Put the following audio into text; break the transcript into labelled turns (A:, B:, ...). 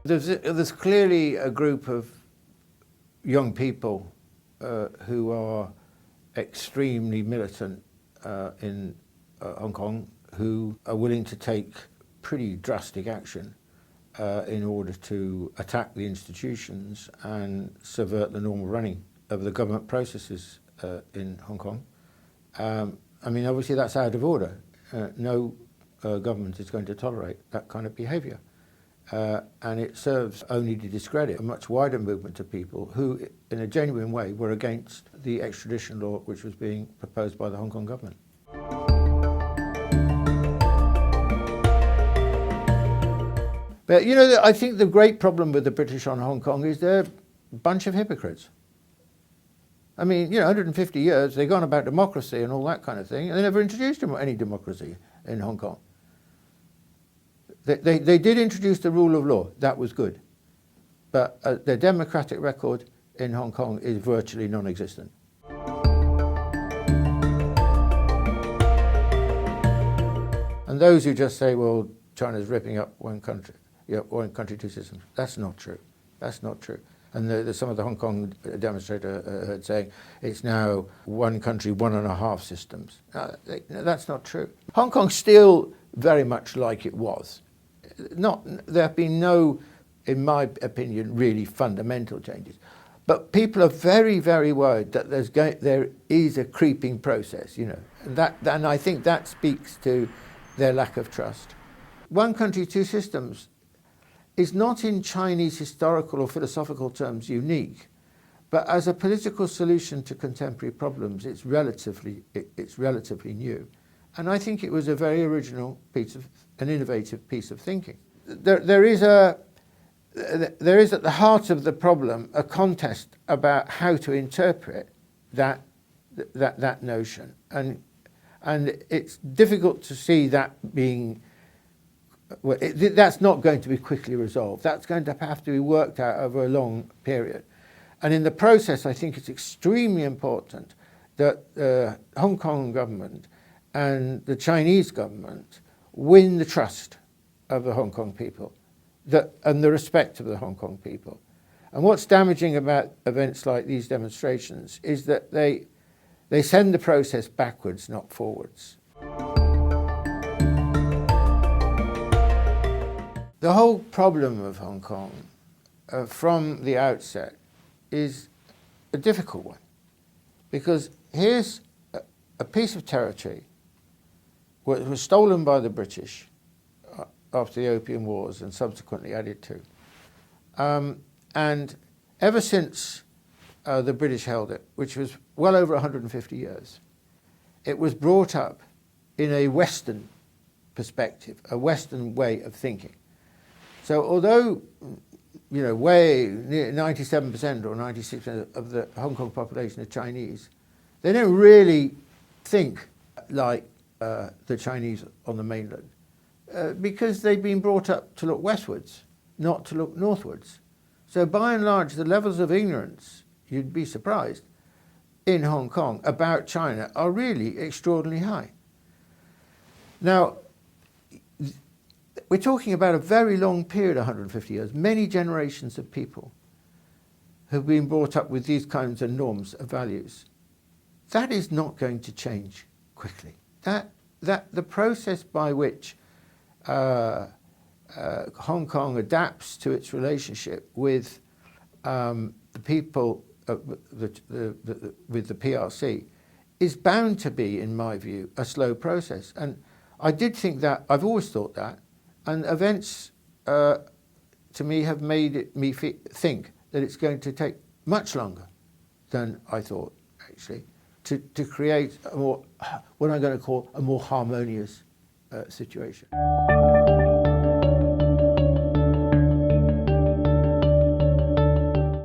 A: There's clearly a group of young people who are extremely militant in Hong Kong, who are willing to take pretty drastic action in order to attack the institutions and subvert the normal running of the government processes in Hong Kong. I mean, obviously that's out of order. No government is going to tolerate that kind of behaviour. And it serves only to discredit a much wider movement of people who, in a genuine way, were against the extradition law which was being proposed by the Hong Kong government. But, you know, I think the great problem with the British on Hong Kong is they're a bunch of hypocrites. I mean, you know, 150 years, they've gone about democracy and all that kind of thing, and they never introduced any democracy in Hong Kong. They did introduce the rule of law. That was good. But their democratic record in Hong Kong is virtually non-existent. And those who just say, well, China's ripping up one country, one country, two systems, that's not true. That's not true. And some of the Hong Kong demonstrator heard saying it's now one country, 1.5 systems. That's not true. Hong Kong's still very much like it was. There have been no, in my opinion, really fundamental changes. But people are very, very worried that there is a creeping process, you know. And I think that speaks to their lack of trust. One country, two systems is not in Chinese historical or philosophical terms unique, but as a political solution to contemporary problems, it's relatively new. And I think it was a very original an innovative piece of thinking. There is at the heart of the problem a contest about how to interpret that notion, and it's difficult to see that being. Well, that's not going to be quickly resolved. That's going to have to be worked out over a long period. And in the process, I think it's extremely important that the Hong Kong government and the Chinese government win the trust of the Hong Kong people and the respect of the Hong Kong people. And what's damaging about events like these demonstrations is that they send the process backwards, not forwards. The whole problem of Hong Kong from the outset is a difficult one, because here's a piece of territory which was stolen by the British after the Opium Wars and subsequently added to. And ever since the British held it, which was well over 150 years, it was brought up in a Western perspective, a Western way of thinking. So although, you know, way near 97% or 96% of the Hong Kong population are Chinese, they don't really think like the Chinese on the mainland because they've been brought up to look westwards, not to look northwards. So by and large, the levels of ignorance, you'd be surprised, in Hong Kong about China are really extraordinarily high. Now, we're talking about a very long period, 150 years. Many generations of people have been brought up with these kinds of norms of values. That is not going to change quickly. That the process by which Hong Kong adapts to its relationship with the people, with the PRC, is bound to be, in my view, a slow process. And I did think that, I've always thought that, and events, to me, have made me think that it's going to take much longer than I thought, actually, to create a more, what I'm going to call a more harmonious situation.